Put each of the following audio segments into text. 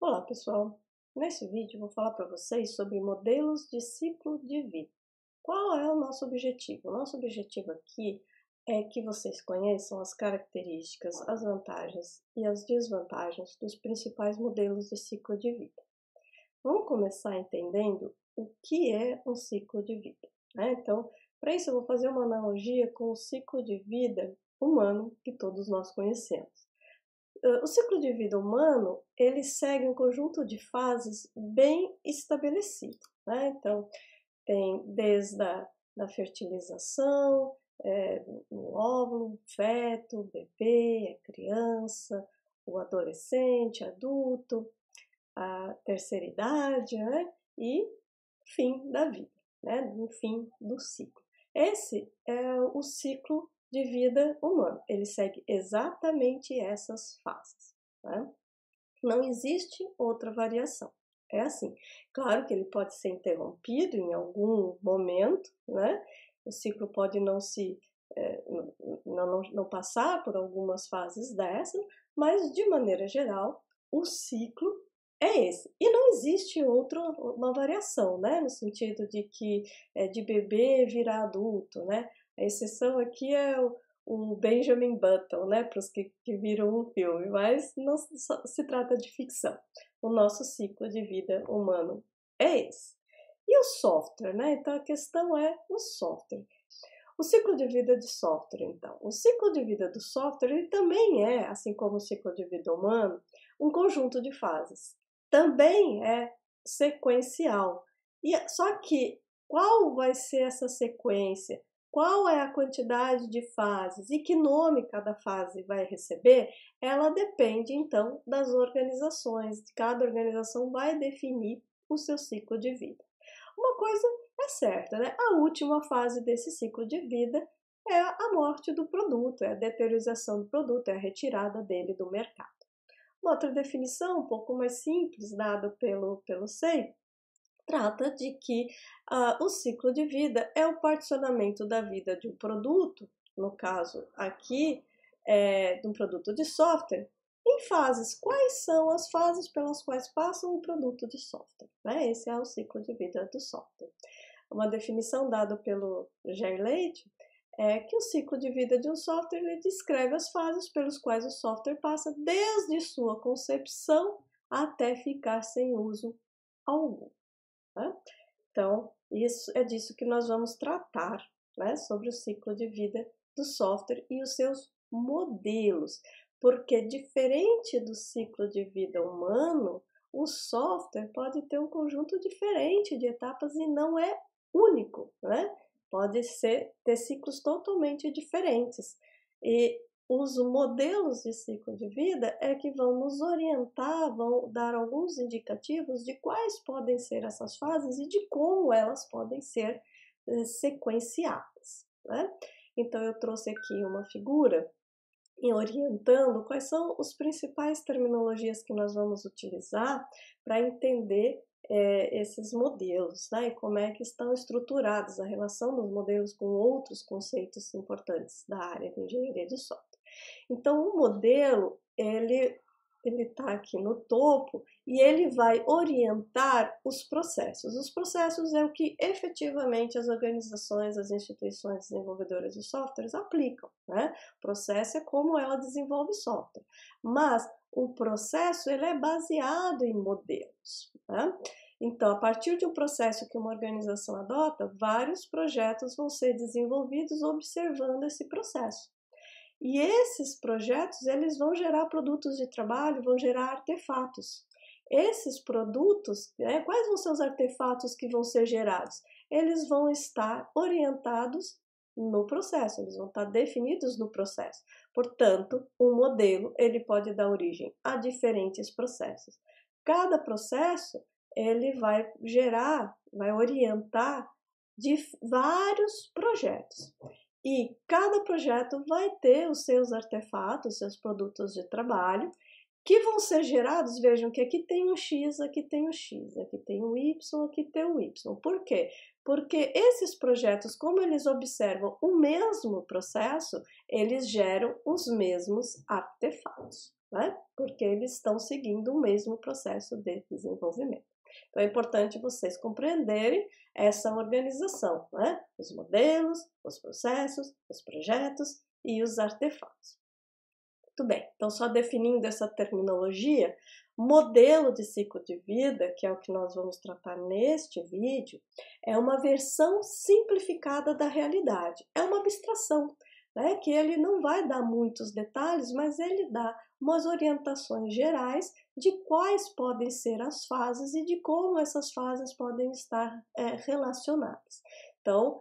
Olá pessoal, nesse vídeo vou falar para vocês sobre modelos de ciclo de vida. Qual é o nosso objetivo? O nosso objetivo aqui é que vocês conheçam as características, as vantagens e as desvantagens dos principais modelos de ciclo de vida. Vamos começar entendendo o que é um ciclo de vida, né? Então, para isso eu vou fazer uma analogia com o ciclo de vida humano que todos nós conhecemos. O ciclo de vida humano, ele segue um conjunto de fases bem estabelecido, né? Então, tem desde a fertilização, o óvulo, o feto, o bebê, a criança, o adolescente, adulto, a terceira idade, né? E o fim da vida, né? O fim do ciclo. Esse é o ciclo de vida humano. Ele segue exatamente essas fases, né? Não existe outra variação. É assim. Claro que ele pode ser interrompido em algum momento, né? O ciclo pode não passar por algumas fases dessas, mas de maneira geral, o ciclo é esse. E não existe uma variação, né? No sentido de que de bebê virar adulto, né? A exceção aqui é o Benjamin Button, né? Para os que viram um filme, mas não se trata de ficção. O nosso ciclo de vida humano é esse. E o software, né? Então a questão é o software. O ciclo de vida de software, então. O ciclo de vida do software, ele também é, assim como o ciclo de vida humano, um conjunto de fases. Também é sequencial. Só que qual vai ser essa sequência? Qual é a quantidade de fases e que nome cada fase vai receber? Ela depende, então, das organizações. Cada organização vai definir o seu ciclo de vida. Uma coisa é certa, né? A última fase desse ciclo de vida é a morte do produto, é a deteriorização do produto, é a retirada dele do mercado. Uma outra definição, um pouco mais simples, dada pelo SEI, trata de que o ciclo de vida é o particionamento da vida de um produto, no caso aqui, de um produto de software, em fases. Quais são as fases pelas quais passa um produto de software? Né? Esse é o ciclo de vida do software. Uma definição dada pelo Jerry Leite é que o ciclo de vida de um software ele descreve as fases pelas quais o software passa desde sua concepção até ficar sem uso algum. Né? Então, isso é disso que nós vamos tratar, né? Sobre o ciclo de vida do software e os seus modelos, porque diferente do ciclo de vida humano, o software pode ter um conjunto diferente de etapas e não é único, né? Pode ter ciclos totalmente diferentes. E os modelos de ciclo de vida é que vão nos orientar, vão dar alguns indicativos de quais podem ser essas fases e de como elas podem ser sequenciadas, né? Então eu trouxe aqui uma figura e orientando quais são as principais terminologias que nós vamos utilizar para entender esses modelos, né? E como é que estão estruturados a relação dos modelos com outros conceitos importantes da área de engenharia de software. Então, o modelo, ele está aqui no topo e ele vai orientar os processos. Os processos é o que efetivamente as organizações, as instituições desenvolvedoras de softwares aplicam, né? O processo é como ela desenvolve software, mas o processo ele é baseado em modelos, né? Então, a partir de um processo que uma organização adota, vários projetos vão ser desenvolvidos observando esse processo. E esses projetos, eles vão gerar produtos de trabalho, vão gerar artefatos. Esses produtos, quais vão ser os artefatos que vão ser gerados? Eles vão estar orientados no processo, eles vão estar definidos no processo. Portanto, um modelo, ele pode dar origem a diferentes processos. Cada processo, ele vai orientar de vários projetos. E cada projeto vai ter os seus artefatos, seus produtos de trabalho, que vão ser gerados, vejam que aqui tem um X, aqui tem um X, aqui tem um Y, aqui tem um Y. Por quê? Porque esses projetos, como eles observam o mesmo processo, eles geram os mesmos artefatos. né? Porque eles estão seguindo o mesmo processo de desenvolvimento. Então é importante vocês compreenderem essa organização, né? Os modelos, os processos, os projetos e os artefatos. Muito bem, então só definindo essa terminologia, modelo de ciclo de vida, que é o que nós vamos tratar neste vídeo, é uma versão simplificada da realidade, é uma abstração, né, que ele não vai dar muitos detalhes, mas ele dá umas orientações gerais de quais podem ser as fases e de como essas fases podem estar relacionadas. Então,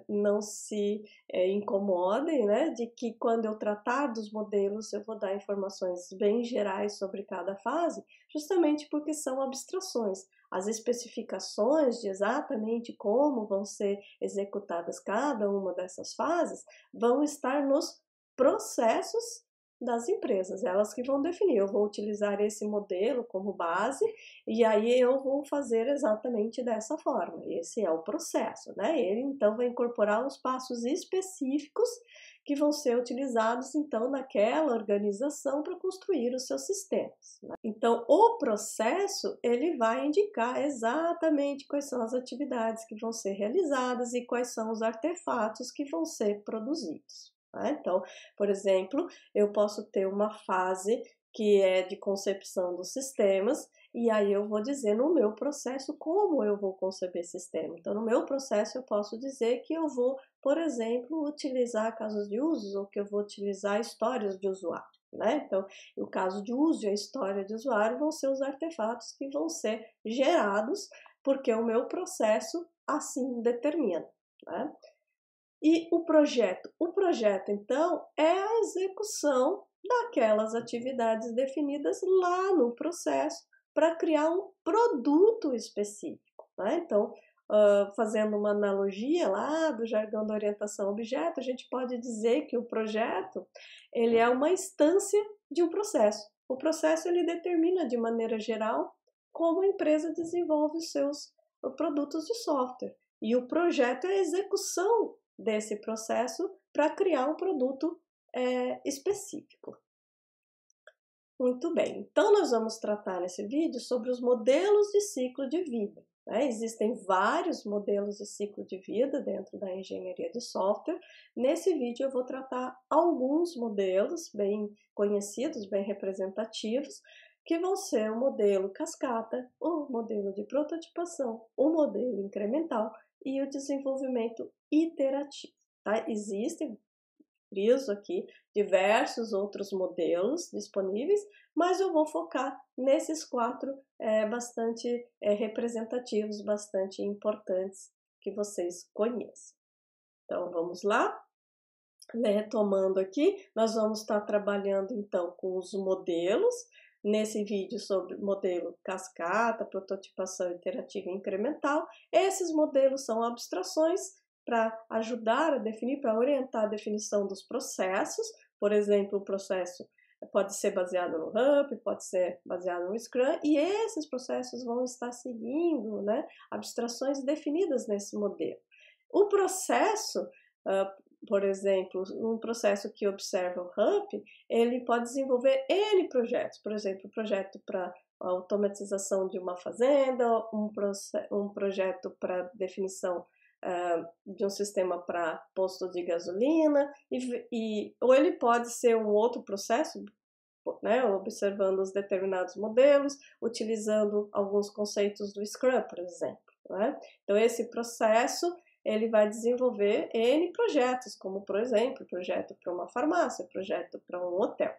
não se incomodem, né, de que quando eu tratar dos modelos eu vou dar informações bem gerais sobre cada fase, justamente porque são abstrações. As especificações de exatamente como vão ser executadas cada uma dessas fases vão estar nos processos das empresas, elas que vão definir. Eu vou utilizar esse modelo como base e aí eu vou fazer exatamente dessa forma. Esse é o processo, né? Ele então vai incorporar os passos específicos que vão ser utilizados então naquela organização para construir os seus sistemas, né? Então o processo ele vai indicar exatamente quais são as atividades que vão ser realizadas e quais são os artefatos que vão ser produzidos. Então, por exemplo, eu posso ter uma fase que é de concepção dos sistemas, e aí eu vou dizer no meu processo como eu vou conceber sistema. Então, no meu processo eu posso dizer que eu vou, por exemplo, utilizar casos de uso ou que eu vou utilizar histórias de usuário, né? Então, o caso de uso e a história de usuário vão ser os artefatos que vão ser gerados porque o meu processo assim determina, né? E o projeto então é a execução daquelas atividades definidas lá no processo para criar um produto específico, né? Então, fazendo uma analogia lá do jargão da orientação a objeto, a gente pode dizer que o projeto ele é uma instância de um processo. O processo ele determina de maneira geral como a empresa desenvolve os seus produtos de software. E o projeto é a execução desse processo para criar um produto específico. Muito bem, então nós vamos tratar nesse vídeo sobre os modelos de ciclo de vida, né? Existem vários modelos de ciclo de vida dentro da engenharia de software. Nesse vídeo eu vou tratar alguns modelos bem conhecidos, bem representativos, que vão ser o modelo cascata, o modelo de prototipação, o modelo incremental e o desenvolvimento iterativo, tá? Existem, friso aqui, diversos outros modelos disponíveis, mas eu vou focar nesses quatro bastante representativos, bastante importantes que vocês conheçam. Então, vamos lá? Retomando aqui, nós vamos estar trabalhando então com os modelos, nesse vídeo sobre modelo cascata, prototipação iterativa e incremental. Esses modelos são abstrações para ajudar a definir, para orientar a definição dos processos. Por exemplo, o processo pode ser baseado no RAMP, pode ser baseado no Scrum, e esses processos vão estar seguindo, né, abstrações definidas nesse modelo. O processo, por exemplo, um processo que observa o RAMP, ele pode desenvolver N projetos, por exemplo, projeto para automatização de uma fazenda, um projeto para definição de um sistema para posto de gasolina, ou ele pode ser um outro processo, né, observando os determinados modelos, utilizando alguns conceitos do Scrum, por exemplo, né? Então, esse processo ele vai desenvolver N projetos, como, por exemplo, projeto para uma farmácia, projeto para um hotel.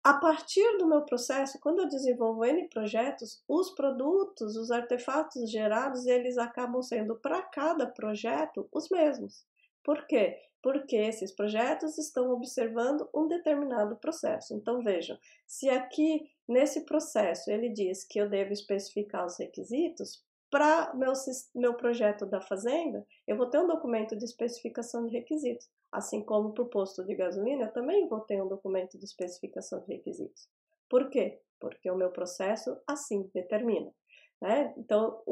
A partir do meu processo, quando eu desenvolvo N projetos, os produtos, os artefatos gerados, eles acabam sendo para cada projeto os mesmos. Por quê? Porque esses projetos estão observando um determinado processo. Então, vejam, se aqui nesse processo ele diz que eu devo especificar os requisitos, para meu projeto da fazenda, eu vou ter um documento de especificação de requisitos. Assim como para o posto de gasolina, eu também vou ter um documento de especificação de requisitos. Por quê? Porque o meu processo assim determina, né? Então,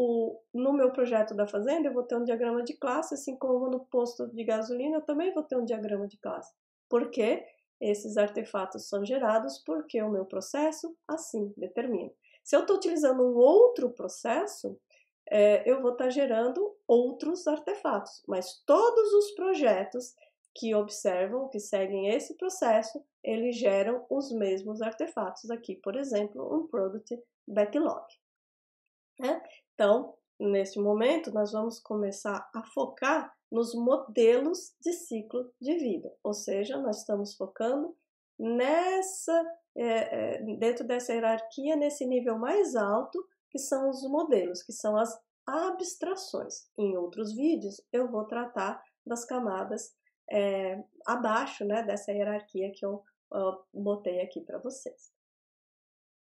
no meu projeto da fazenda, eu vou ter um diagrama de classe, assim como no posto de gasolina, eu também vou ter um diagrama de classe. Por quê? esses artefatos são gerados porque o meu processo assim determina. Se eu estou utilizando um outro processo, eu vou estar gerando outros artefatos, mas todos os projetos que observam, que seguem esse processo, eles geram os mesmos artefatos aqui, por exemplo, um Product Backlog. Né? Então, neste momento, nós vamos começar a focar nos modelos de ciclo de vida, ou seja, nós estamos focando dentro dessa hierarquia, nesse nível mais alto, que são os modelos, que são as abstrações. Em outros vídeos, eu vou tratar das camadas abaixo, né, dessa hierarquia que eu botei aqui para vocês.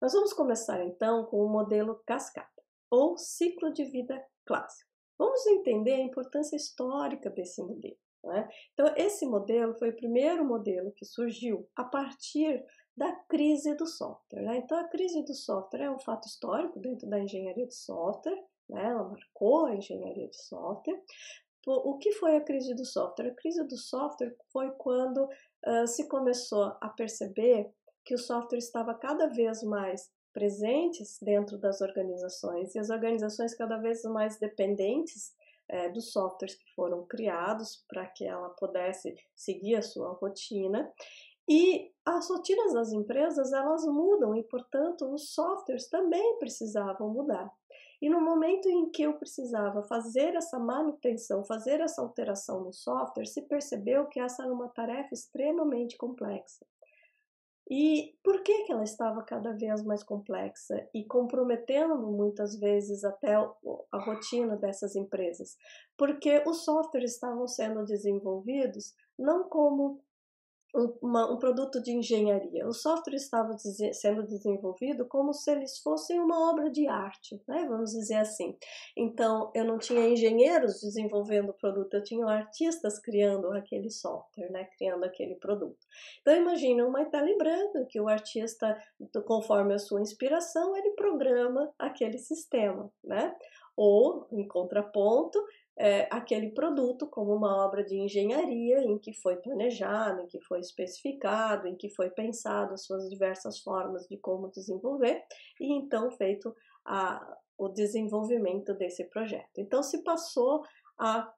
Nós vamos começar então com o modelo cascata, ou ciclo de vida clássico. Vamos entender a importância histórica desse modelo. Né? Então, esse modelo foi o primeiro modelo que surgiu a partir da crise do software. Né? Então, a crise do software é um fato histórico dentro da engenharia de software, né? Ela marcou a engenharia de software. O que foi a crise do software? A crise do software foi quando se começou a perceber que o software estava cada vez mais presentes dentro das organizações e as organizações cada vez mais dependentes dos softwares que foram criados para que ela pudesse seguir a sua rotina. E as rotinas das empresas, elas mudam e, portanto, os softwares também precisavam mudar. E no momento em que eu precisava fazer essa manutenção, fazer essa alteração no software, se percebeu que essa era uma tarefa extremamente complexa. E por que ela estava cada vez mais complexa e comprometendo muitas vezes até a rotina dessas empresas? Porque os softwares estavam sendo desenvolvidos não como um produto de engenharia. O software estava sendo desenvolvido como se eles fossem uma obra de arte, né? Vamos dizer assim. Então, eu não tinha engenheiros desenvolvendo o produto, eu tinha artistas criando aquele software, né? Criando aquele produto. Então, imagine uma tela em branco que o artista, conforme a sua inspiração, ele programa aquele sistema, né? Ou, em contraponto, aquele produto como uma obra de engenharia em que foi planejado, em que foi especificado, em que foi pensado as suas diversas formas de como desenvolver e então feito o desenvolvimento desse projeto. Então se passou a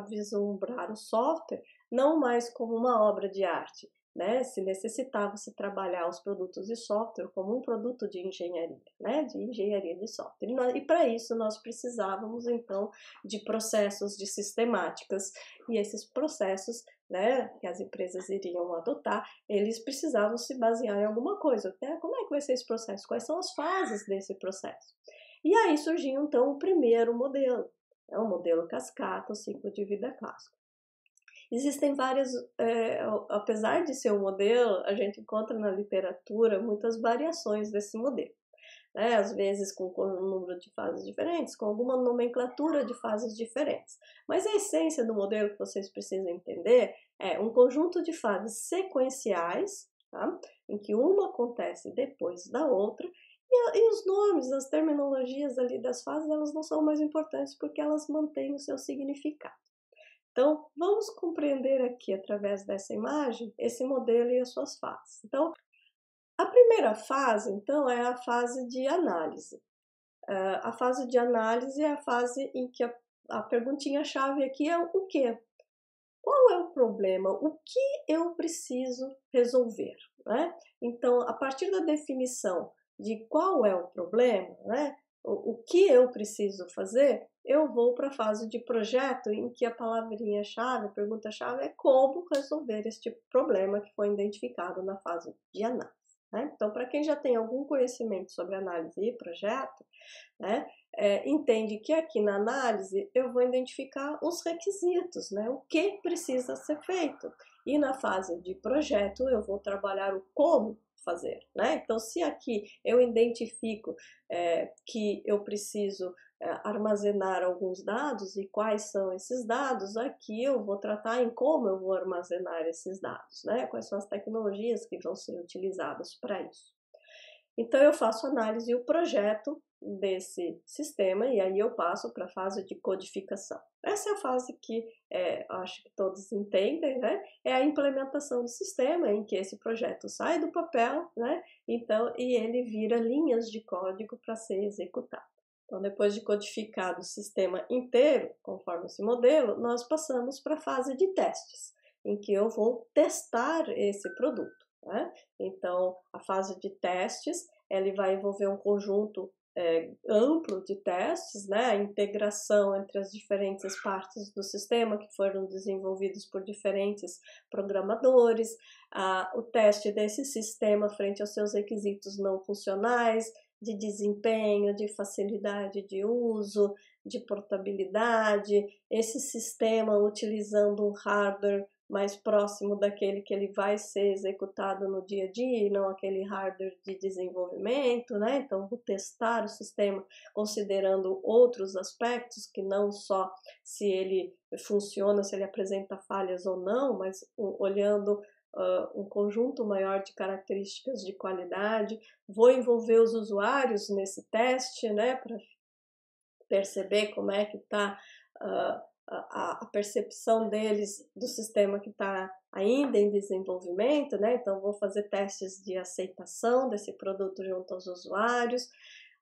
vislumbrar o software não mais como uma obra de arte, né? Se necessitava-se trabalhar os produtos de software como um produto de engenharia, né? De engenharia de software. E para isso nós precisávamos, então, de processos, de sistemáticas, e esses processos, né, que as empresas iriam adotar, eles precisavam se basear em alguma coisa. Né? Como é que vai ser esse processo? Quais são as fases desse processo? E aí surgiu, então, o primeiro modelo, é o modelo cascata, o ciclo de vida clássico. Existem várias, apesar de ser um modelo, a gente encontra na literatura muitas variações desse modelo, né? Às vezes com um número de fases diferentes, com alguma nomenclatura de fases diferentes. Mas a essência do modelo que vocês precisam entender é um conjunto de fases sequenciais, tá? Em que uma acontece depois da outra, e os nomes, as terminologias ali das fases, elas não são mais importantes porque elas mantêm o seu significado. Então, vamos compreender aqui, através dessa imagem, esse modelo e as suas fases. Então, a primeira fase, então, é a fase de análise. A fase de análise é a fase em que a perguntinha-chave aqui é o quê? Qual é o problema? O que eu preciso resolver? Né? Então, a partir da definição de qual é o problema, né? O que eu preciso fazer, eu vou para a fase de projeto, em que a palavrinha-chave, a pergunta-chave é como resolver este problema que foi identificado na fase de análise. Né? Então, para quem já tem algum conhecimento sobre análise e projeto, né, entende que aqui na análise eu vou identificar os requisitos, né, o que precisa ser feito. E na fase de projeto eu vou trabalhar o como fazer. Né? Então, se aqui eu identifico que eu preciso armazenar alguns dados e quais são esses dados, aqui eu vou tratar em como eu vou armazenar esses dados, né? Quais são as tecnologias que vão ser utilizadas para isso. Então eu faço análise e o projeto desse sistema e aí eu passo para a fase de codificação. Essa é a fase que acho que todos entendem, né? É a implementação do sistema em que esse projeto sai do papel, né? Então, e ele vira linhas de código para ser executado. Então, depois de codificado o sistema inteiro, conforme esse modelo, nós passamos para a fase de testes, em que eu vou testar esse produto, né? Então, a fase de testes, ele vai envolver um conjunto amplo de testes, né? A integração entre as diferentes partes do sistema que foram desenvolvidos por diferentes programadores, o teste desse sistema frente aos seus requisitos não funcionais, de desempenho, de facilidade de uso, de portabilidade, esse sistema utilizando um hardware mais próximo daquele que ele vai ser executado no dia a dia e não aquele hardware de desenvolvimento, né? Então, vou testar o sistema considerando outros aspectos, que não só se ele funciona, se ele apresenta falhas ou não, mas olhando um conjunto maior de características de qualidade. Vou envolver os usuários nesse teste, né, para perceber como é que está a percepção deles do sistema que está ainda em desenvolvimento, né? Então, vou fazer testes de aceitação desse produto junto aos usuários.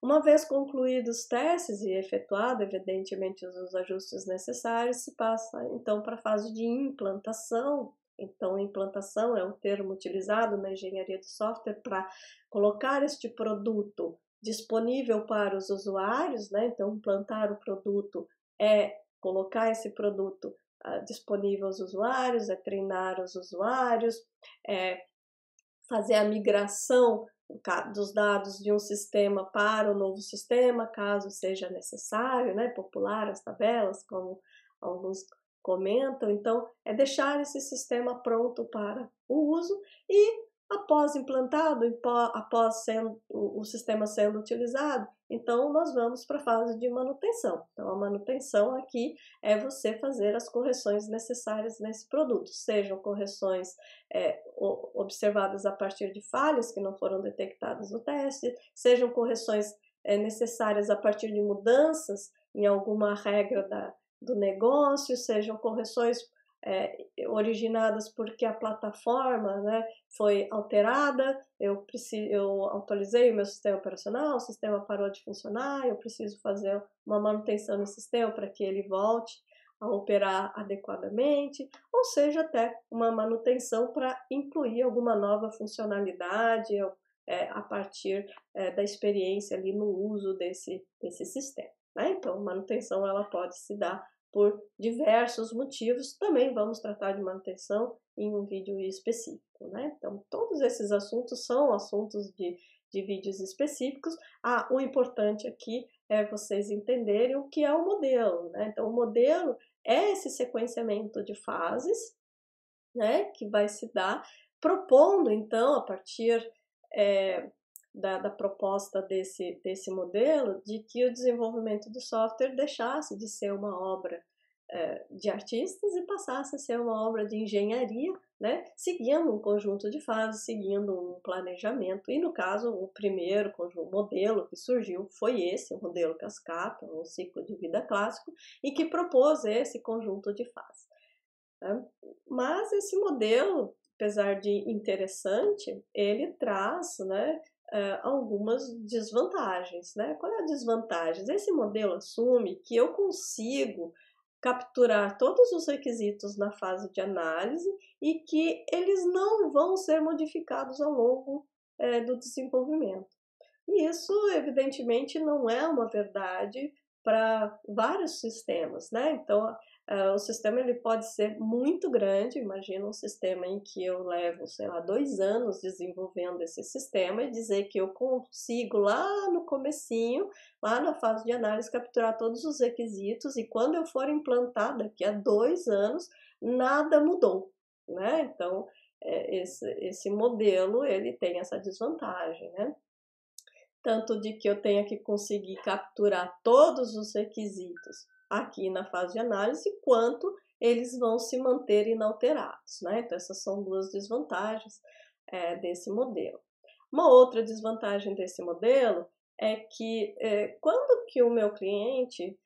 Uma vez concluídos os testes e efetuado, evidentemente, os ajustes necessários, se passa, então, para a fase de implantação. Então, implantação é o termo utilizado na engenharia de software para colocar este produto disponível para os usuários, né? Então, implantar o produto é colocar esse produto disponível aos usuários, é treinar os usuários, é fazer a migração dos dados de um sistema para o novo sistema, caso seja necessário, né? Popular as tabelas, como alguns comentam. Então, é deixar esse sistema pronto para o uso e, após implantado, após o sistema sendo utilizado, então nós vamos para a fase de manutenção. Então, a manutenção aqui é você fazer as correções necessárias nesse produto, sejam correções observadas a partir de falhas que não foram detectadas no teste, sejam correções necessárias a partir de mudanças em alguma regra do negócio, sejam correções originadas porque a plataforma, né, foi alterada, eu atualizei o meu sistema operacional, o sistema parou de funcionar, eu preciso fazer uma manutenção no sistema para que ele volte a operar adequadamente, ou seja, até uma manutenção para incluir alguma nova funcionalidade a partir da experiência ali no uso desse sistema, né? Então, manutenção ela pode se dar por diversos motivos. Também vamos tratar de manutenção em um vídeo específico, né? Então, todos esses assuntos são assuntos de vídeos específicos. O importante aqui é vocês entenderem o que é o modelo, né? Então, o modelo é esse sequenciamento de fases, né, que vai se dar, propondo, então, a partir da proposta desse modelo, de que o desenvolvimento de software deixasse de ser uma obra de artistas e passasse a ser uma obra de engenharia, né, seguindo um conjunto de fases, seguindo um planejamento. E no caso, o primeiro modelo que surgiu foi esse, o modelo cascata, um ciclo de vida clássico, e que propôs esse conjunto de fases. Né? Mas esse modelo, apesar de interessante, ele traz, né, algumas desvantagens, né? Qual é a desvantagem? Esse modelo assume que eu consigo capturar todos os requisitos na fase de análise e que eles não vão ser modificados ao longo do desenvolvimento. E isso, evidentemente, não é uma verdade para vários sistemas, né? Então, o sistema ele pode ser muito grande. Imagina um sistema em que eu levo, sei lá, 2 anos desenvolvendo esse sistema e dizer que eu consigo lá no comecinho, lá na fase de análise, capturar todos os requisitos e quando eu for implantar daqui a 2 anos, nada mudou, né? Então, esse modelo ele tem essa desvantagem, né? Tanto de que eu tenha que conseguir capturar todos os requisitos aqui na fase de análise, quanto eles vão se manter inalterados, né? Então, essas são duas desvantagens desse modelo. Uma outra desvantagem desse modelo é que quando que o meu cliente,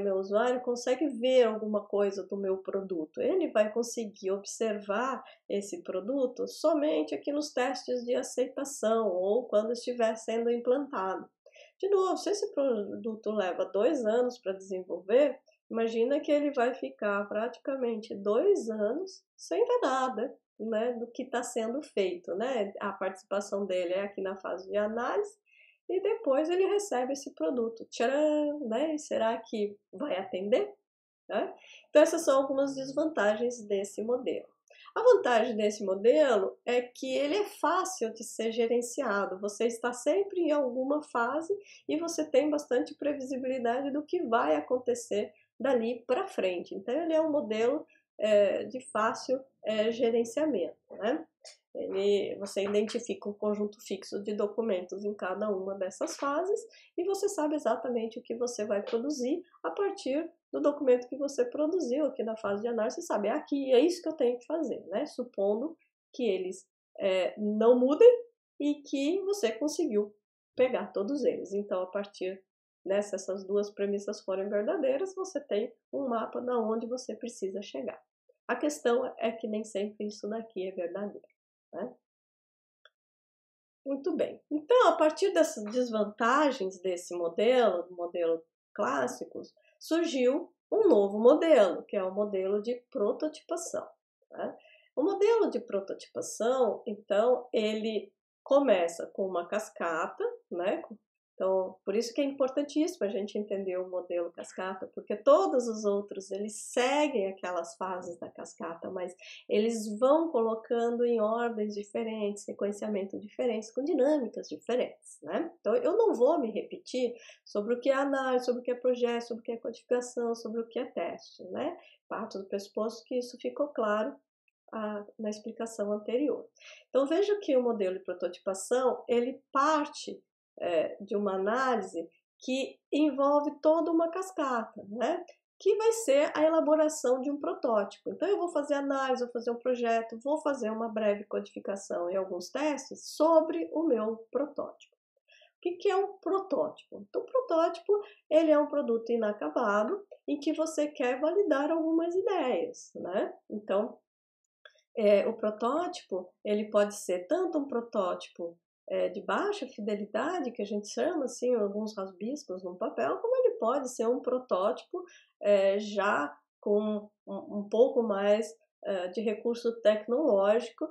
meu usuário, consegue ver alguma coisa do meu produto, ele vai conseguir observar esse produto somente aqui nos testes de aceitação ou quando estiver sendo implantado. De novo, se esse produto leva 2 anos para desenvolver, imagina que ele vai ficar praticamente 2 anos sem ver nada, né, do que está sendo feito, né? A participação dele é aqui na fase de análise e depois ele recebe esse produto. Tcharam, né? E será que vai atender? Né? Então essas são algumas desvantagens desse modelo. A vantagem desse modelo é que ele é fácil de ser gerenciado. Você está sempre em alguma fase e você tem bastante previsibilidade do que vai acontecer dali para frente. Então ele é um modelo de fácil gerenciamento, né? Você identifica um conjunto fixo de documentos em cada uma dessas fases e você sabe exatamente o que você vai produzir a partir do documento que você produziu aqui na fase de análise. Você sabe, aqui é isso que eu tenho que fazer, né? Supondo que eles não mudem e que você conseguiu pegar todos eles. Então, a partir se essas duas premissas forem verdadeiras, você tem um mapa de onde você precisa chegar. A questão é que nem sempre isso daqui é verdadeiro, né? Muito bem. Então, a partir dessas desvantagens desse modelo, do modelo clássicos, surgiu um novo modelo, que é o modelo de prototipação, né? O modelo de prototipação, então, ele começa com uma cascata, né? Então, por isso que é importantíssimo a gente entender o modelo cascata, porque todos os outros, eles seguem aquelas fases da cascata, mas eles vão colocando em ordens diferentes, sequenciamento diferentes, com dinâmicas diferentes, né? Então, eu não vou me repetir sobre o que é análise, sobre o que é projeto, sobre o que é codificação, sobre o que é teste, né? Parto do pressuposto que isso ficou claro na explicação anterior. Então, veja que o modelo de prototipação, ele parte de uma análise que envolve toda uma cascata, né? Que vai ser a elaboração de um protótipo. Então, eu vou fazer análise, vou fazer um projeto, vou fazer uma breve codificação e alguns testes sobre o meu protótipo. O que é um protótipo? Então, o protótipo, ele é um produto inacabado em que você quer validar algumas ideias, né? Então, o protótipo, ele pode ser tanto um protótipo de baixa fidelidade, que a gente chama assim, alguns rabiscos no papel, como ele pode ser um protótipo já com um pouco mais de recurso tecnológico,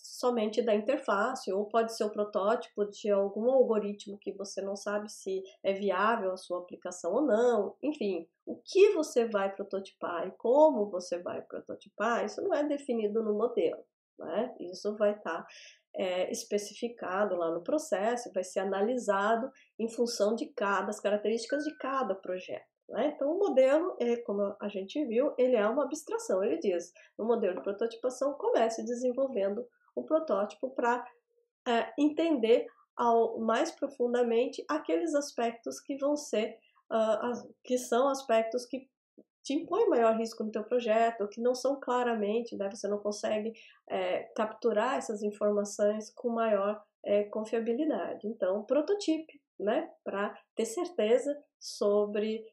somente da interface, ou pode ser o protótipo de algum algoritmo que você não sabe se é viável a sua aplicação ou não. Enfim, o que você vai prototipar e como você vai prototipar, isso não é definido no modelo, né? Isso vai estar especificado lá no processo, vai ser analisado em função de das características de cada projeto, né? Então, o modelo, como a gente viu, ele é uma abstração. Ele diz, no modelo de prototipação, comece desenvolvendo um protótipo para entender mais profundamente aqueles aspectos que vão ser, que são aspectos que te impõem maior risco no teu projeto, ou que não são claramente, né, você não consegue capturar essas informações com maior confiabilidade. Então, prototipe, né, para ter certeza sobre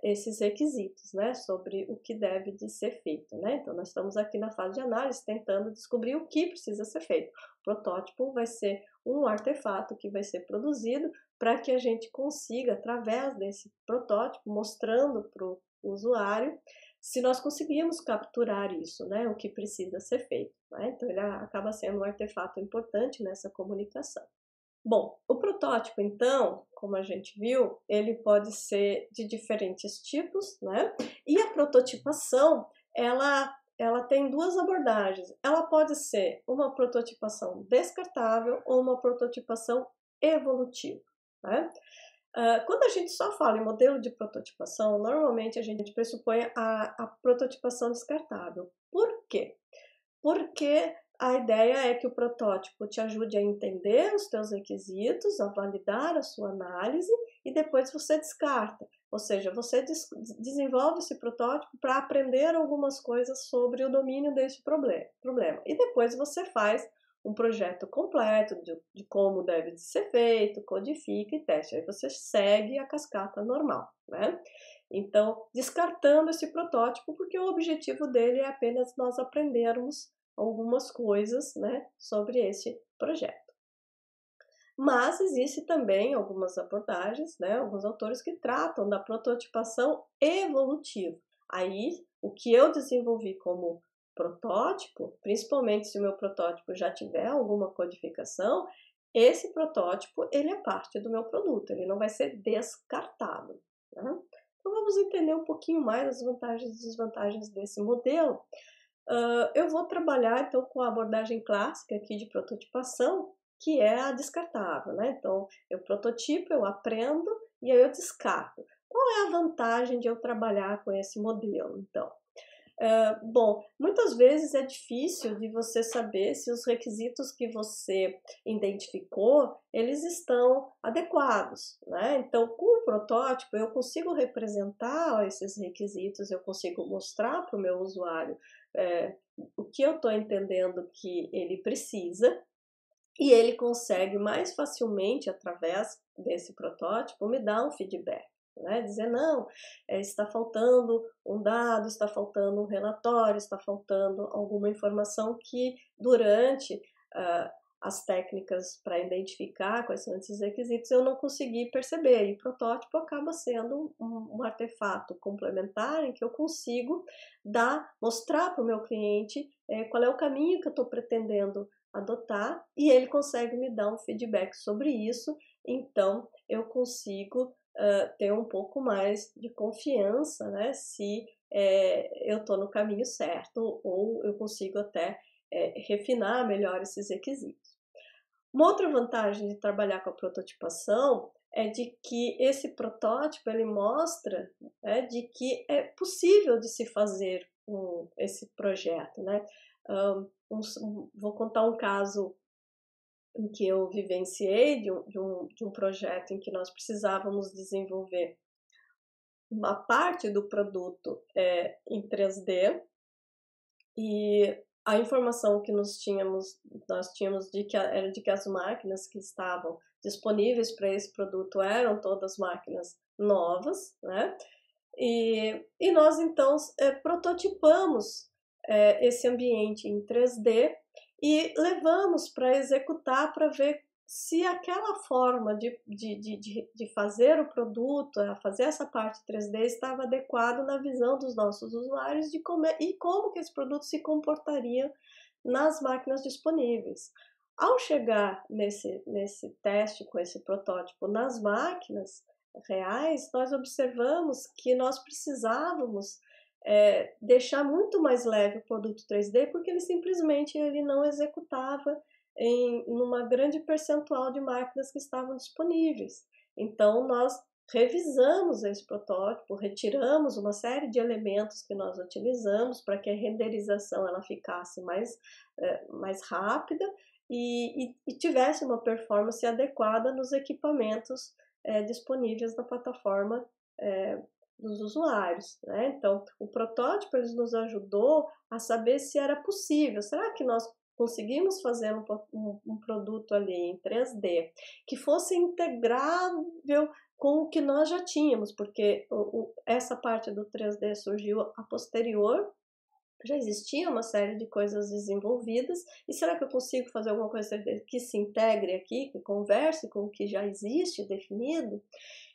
esses requisitos, né, sobre o que deve de ser feito, né? Então, nós estamos aqui na fase de análise tentando descobrir o que precisa ser feito. O protótipo vai ser um artefato que vai ser produzido para que a gente consiga, através desse protótipo, mostrando para o usuário se nós conseguimos capturar isso, né, o que precisa ser feito, né? Então ele acaba sendo um artefato importante nessa comunicação. Bom, o protótipo, então, como a gente viu, ele pode ser de diferentes tipos, né? E a prototipação, ela tem duas abordagens. Ela pode ser uma prototipação descartável ou uma prototipação evolutiva, né? Quando a gente só fala em modelo de prototipação, normalmente a gente pressupõe a prototipação descartável. Por quê? Porque a ideia é que o protótipo te ajude a entender os teus requisitos, a validar a sua análise e depois você descarta. Ou seja, você desenvolve esse protótipo para aprender algumas coisas sobre o domínio desse problema. E depois você faz um projeto completo de como deve ser feito, codifica e teste. Aí você segue a cascata normal, né? Então, descartando esse protótipo, porque o objetivo dele é apenas nós aprendermos algumas coisas, né, sobre esse projeto. Mas existe também algumas abordagens, né, alguns autores que tratam da prototipação evolutiva. Aí, o que eu desenvolvi como protótipo, principalmente se o meu protótipo já tiver alguma codificação, esse protótipo ele é parte do meu produto, ele não vai ser descartado, né? Então vamos entender um pouquinho mais as vantagens e desvantagens desse modelo. Eu vou trabalhar então com a abordagem clássica aqui de prototipação, que é a descartável, né? Então, eu prototipo, eu aprendo e aí eu descarto. Qual é a vantagem de eu trabalhar com esse modelo, então? Bom, muitas vezes é difícil de você saber se os requisitos que você identificou, eles estão adequados, né? Então, com o protótipo, eu consigo representar esses requisitos, eu consigo mostrar para o meu usuário o que eu estou entendendo que ele precisa, e ele consegue mais facilmente, através desse protótipo, me dar um feedback, né? Dizer, não, está faltando um dado, está faltando um relatório, está faltando alguma informação que durante as técnicas para identificar quais são esses requisitos eu não consegui perceber. E o protótipo acaba sendo um artefato complementar em que eu consigo mostrar para o meu cliente qual é o caminho que eu estou pretendendo adotar e ele consegue me dar um feedback sobre isso, então eu consigo ter um pouco mais de confiança, né, se eu estou no caminho certo ou eu consigo até refinar melhor esses requisitos. Uma outra vantagem de trabalhar com a prototipação é de que esse protótipo ele mostra de que é possível de se fazer esse projeto, né? Vou contar um caso em que eu vivenciei de um projeto em que nós precisávamos desenvolver uma parte do produto em 3D e a informação que nós tínhamos de que as máquinas que estavam disponíveis para esse produto eram todas máquinas novas, né? E nós então prototipamos esse ambiente em 3D e levamos para executar para ver se aquela forma de fazer o produto, fazer essa parte 3D estava adequado na visão dos nossos usuários e como que esse produto se comportaria nas máquinas disponíveis. Ao chegar nesse teste com esse protótipo nas máquinas reais, nós observamos que nós precisávamos deixar muito mais leve o produto 3D porque ele não executava numa grande percentual de máquinas que estavam disponíveis. Então nós revisamos esse protótipo, retiramos uma série de elementos que nós utilizamos para que a renderização ela ficasse mais rápida e tivesse uma performance adequada nos equipamentos disponíveis na plataforma dos usuários, né? Então, o protótipo ele nos ajudou a saber se era possível. Será que nós conseguimos fazer um produto ali em 3D que fosse integrável com o que nós já tínhamos, porque essa parte do 3D surgiu a posterior, já existia uma série de coisas desenvolvidas, e será que eu consigo fazer alguma coisa que se integre aqui, que converse com o que já existe definido?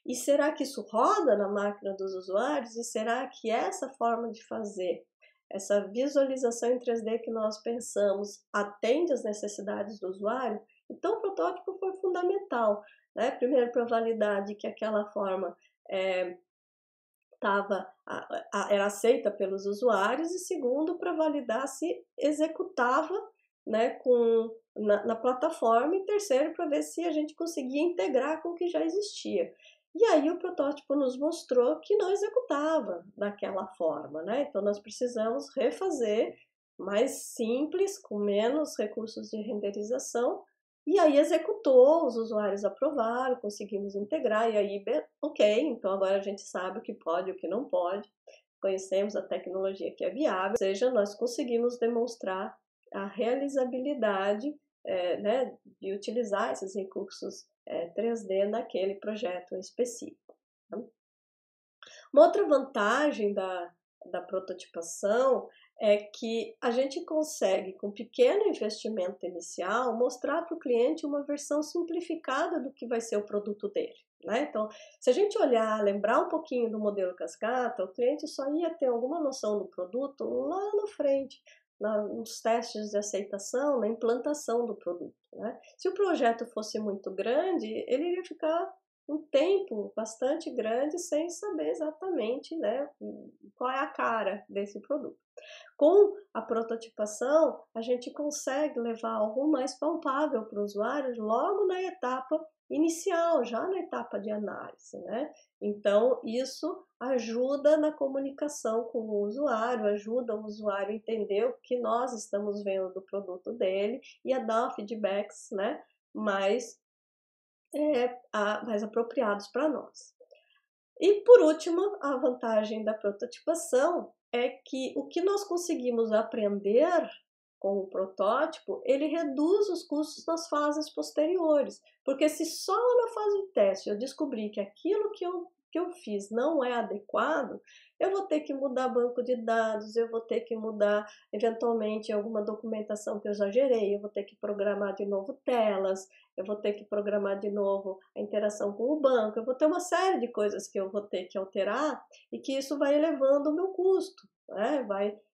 E será que isso roda na máquina dos usuários? E será que essa forma de fazer, essa visualização em 3D que nós pensamos, atende às necessidades do usuário? Então o protótipo foi fundamental, né? Primeiro para validar de que aquela forma era aceita pelos usuários e segundo para validar se executava, né, na plataforma e terceiro para ver se a gente conseguia integrar com o que já existia. E aí o protótipo nos mostrou que não executava daquela forma, né? Então nós precisamos refazer mais simples, com menos recursos de renderização. E aí executou, os usuários aprovaram, conseguimos integrar, e aí, ok, então agora a gente sabe o que pode e o que não pode, conhecemos a tecnologia que é viável, ou seja, nós conseguimos demonstrar a realizabilidade né, de utilizar esses recursos 3D naquele projeto específico. Tá? Uma outra vantagem da prototipação é que a gente consegue, com pequeno investimento inicial, mostrar para o cliente uma versão simplificada do que vai ser o produto dele. Né? Então, se a gente olhar, lembrar um pouquinho do modelo cascata, o cliente só ia ter alguma noção do produto lá na frente, nos testes de aceitação, na implantação do produto. Né? Se o projeto fosse muito grande, ele iria ficar um tempo bastante grande sem saber exatamente, né, qual é a cara desse produto. Com a prototipação, a gente consegue levar algo mais palpável para o usuário logo na etapa inicial, já na etapa de análise, né? Então, isso ajuda na comunicação com o usuário, ajuda o usuário a entender o que nós estamos vendo do produto dele e a dar feedbacks, né, mais apropriados para nós. E por último, a vantagem da prototipação é que o que nós conseguimos aprender com o protótipo, ele reduz os custos nas fases posteriores, porque se só na fase de teste eu descobrir que aquilo que eu fiz não é adequado, eu vou ter que mudar banco de dados, eu vou ter que mudar eventualmente alguma documentação que eu já gerei, eu vou ter que programar de novo telas, eu vou ter que programar de novo a interação com o banco, eu vou ter uma série de coisas que eu vou ter que alterar e que isso vai elevando o meu custo, né?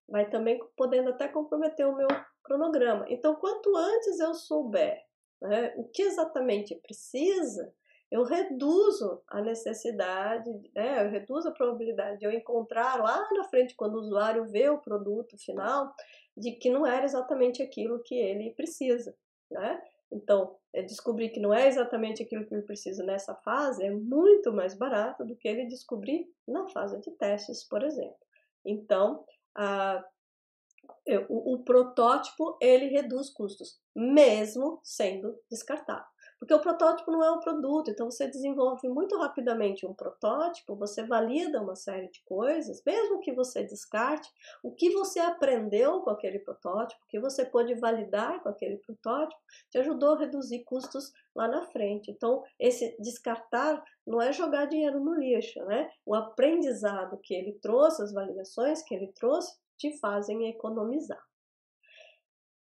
Vai também podendo até comprometer o meu cronograma. Então, quanto antes eu souber, né, o que exatamente precisa, eu reduzo a necessidade, né, eu reduzo a probabilidade de eu encontrar lá na frente, quando o usuário vê o produto final, de que não era exatamente aquilo que ele precisa, né? Então, descobrir que não é exatamente aquilo que ele precisa nessa fase é muito mais barato do que ele descobrir na fase de testes, por exemplo. Então, o protótipo, ele reduz custos, mesmo sendo descartável. Porque o protótipo não é um produto, então você desenvolve muito rapidamente um protótipo, você valida uma série de coisas, mesmo que você descarte, o que você aprendeu com aquele protótipo, o que você pôde validar com aquele protótipo, te ajudou a reduzir custos lá na frente. Então, esse descartar não é jogar dinheiro no lixo, né? O aprendizado que ele trouxe, as validações que ele trouxe, te fazem economizar.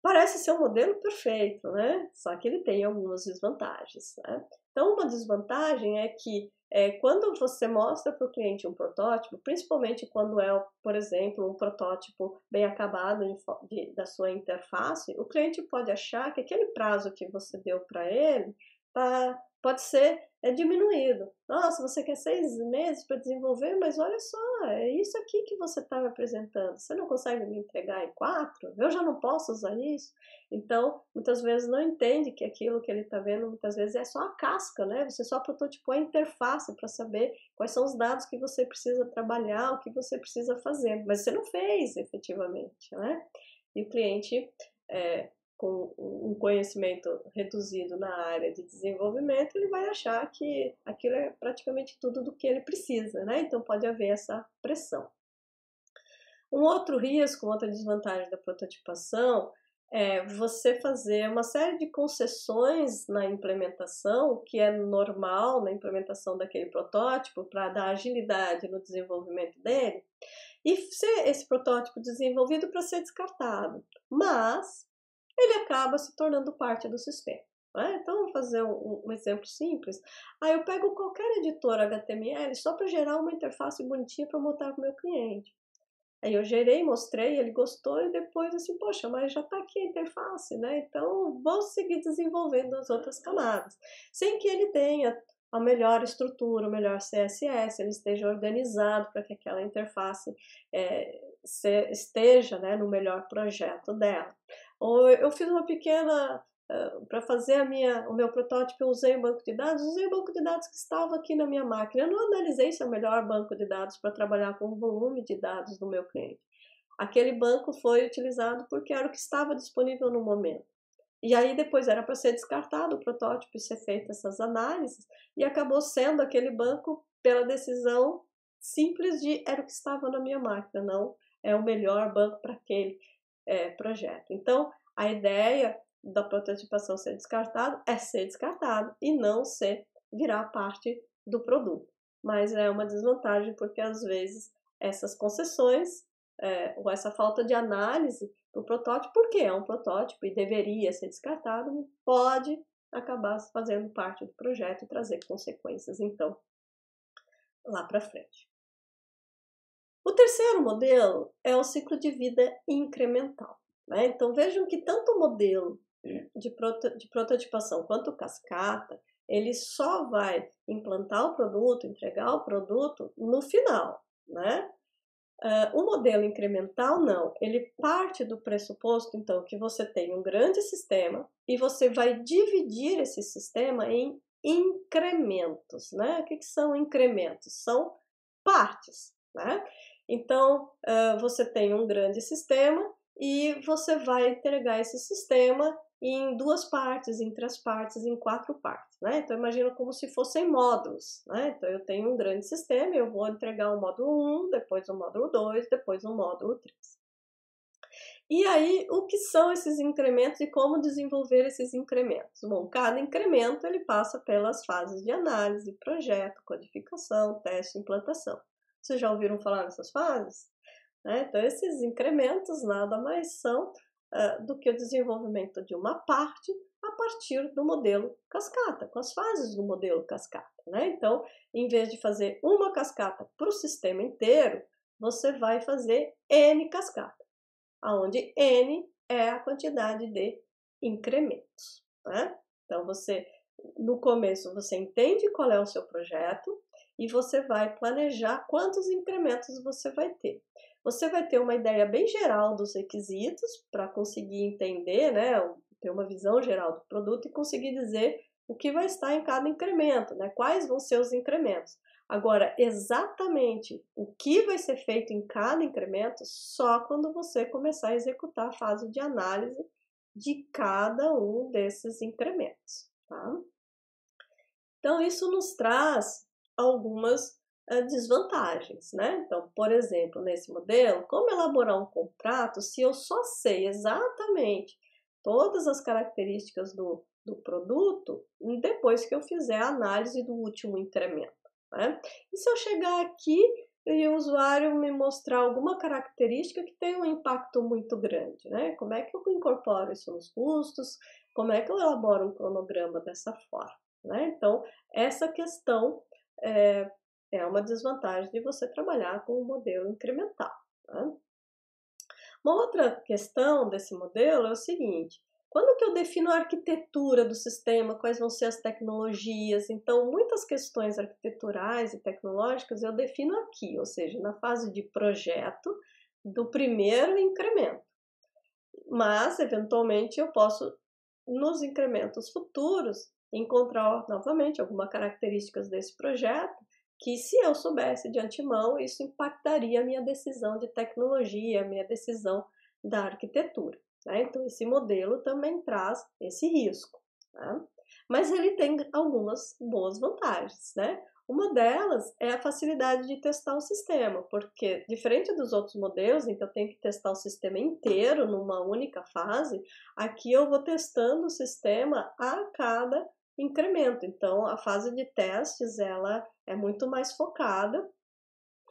Parece ser um modelo perfeito, né? Só que ele tem algumas desvantagens, né? Então, uma desvantagem é que quando você mostra para o cliente um protótipo, principalmente quando é, por exemplo, um protótipo bem acabado da sua interface, o cliente pode achar que aquele prazo que você deu para ele pode ser diminuído. Nossa, você quer 6 meses para desenvolver, mas olha só, é isso aqui que você está me apresentando. Você não consegue me entregar em 4? Eu já não posso usar isso. Então, muitas vezes não entende que aquilo que ele está vendo, muitas vezes é só a casca, né? Você só prototipou a interface para saber quais são os dados que você precisa trabalhar, o que você precisa fazer, mas você não fez efetivamente, né? E o cliente, com um conhecimento reduzido na área de desenvolvimento, ele vai achar que aquilo é praticamente tudo do que ele precisa, né? Então pode haver essa pressão. Um outro risco, outra desvantagem da prototipação é você fazer uma série de concessões na implementação, que é normal na implementação daquele protótipo, para dar agilidade no desenvolvimento dele, e ser esse protótipo desenvolvido para ser descartado. Mas ele acaba se tornando parte do sistema. Né? Então, vamos fazer um exemplo simples. Eu pego qualquer editor HTML só para gerar uma interface bonitinha para mostrar para o meu cliente. Aí eu gerei, mostrei, ele gostou e depois assim, poxa, mas já está aqui a interface, né? Então, vou seguir desenvolvendo as outras camadas. Sem que ele tenha a melhor estrutura, o melhor CSS, ele esteja organizado para que aquela interface esteja, né, no melhor projeto dela. Ou eu fiz uma pequena... para fazer o meu protótipo, eu usei o banco de dados, que estava aqui na minha máquina. Eu não analisei se é o melhor banco de dados para trabalhar com o volume de dados do meu cliente. Aquele banco foi utilizado porque era o que estava disponível no momento. E aí depois era para ser descartado o protótipo e ser feito essas análises, e acabou sendo aquele banco pela decisão simples de era o que estava na minha máquina, não é o melhor banco para aquele projeto. Então, a ideia da prototipação ser descartado é ser descartado e não virar parte do produto. Mas é uma desvantagem porque às vezes essas concessões ou essa falta de análise do protótipo, porque é um protótipo e deveria ser descartado, pode acabar fazendo parte do projeto e trazer consequências, então, lá para frente. O terceiro modelo é o ciclo de vida incremental, né? Então vejam que tanto o modelo de prototipação quanto o cascata, ele só vai implantar o produto, entregar o produto no final, né? O modelo incremental não, ele parte do pressuposto então que você tem um grande sistema e você vai dividir esse sistema em incrementos, né? O que são incrementos? São partes, né? Então, você tem um grande sistema e você vai entregar esse sistema em 2 partes, em 3 partes, em 4 partes, né? Então, imagina como se fossem módulos, né? Então, eu tenho um grande sistema, eu vou entregar o módulo 1, depois o módulo 2, depois o módulo 3. E aí, o que são esses incrementos e como desenvolver esses incrementos? Bom, cada incremento ele passa pelas fases de análise, projeto, codificação, teste e implantação. Vocês já ouviram falar nessas fases? Então, esses incrementos nada mais são do que o desenvolvimento de uma parte a partir do modelo cascata, com as fases do modelo cascata, né? Então, em vez de fazer uma cascata para o sistema inteiro, você vai fazer N cascata, onde N é a quantidade de incrementos, né? Então, no começo, você entende qual é o seu projeto e você vai planejar quantos incrementos você vai ter. Você vai ter uma ideia bem geral dos requisitos para conseguir entender, né, ter uma visão geral do produto e conseguir dizer o que vai estar em cada incremento, né, quais vão ser os incrementos. Agora, exatamente o que vai ser feito em cada incremento, só quando você começar a executar a fase de análise de cada um desses incrementos, tá? Então, isso nos traz algumas desvantagens, né? Então, por exemplo, nesse modelo, como elaborar um contrato se eu só sei exatamente todas as características do produto depois que eu fizer a análise do último incremento, né? E se eu chegar aqui e o usuário me mostrar alguma característica que tem um impacto muito grande, né? Como é que eu incorporo isso nos custos? Como é que eu elaboro um cronograma dessa forma, né? Então, essa questão é uma desvantagem de você trabalhar com o modelo incremental, tá? Uma outra questão desse modelo é o seguinte: quando que eu defino a arquitetura do sistema, quais vão ser as tecnologias? Então, muitas questões arquiteturais e tecnológicas eu defino aqui, ou seja, na fase de projeto do primeiro incremento. Mas, eventualmente, eu posso, nos incrementos futuros, encontrar novamente algumas características desse projeto que, se eu soubesse de antemão, isso impactaria a minha decisão de tecnologia, a minha decisão da arquitetura, né? Então, esse modelo também traz esse risco, tá? Mas ele tem algumas boas vantagens, né? Uma delas é a facilidade de testar o sistema, porque diferente dos outros modelos em que eu tenho que testar o sistema inteiro numa única fase, aqui eu vou testando o sistema a cada incremento. Então, a fase de testes ela é muito mais focada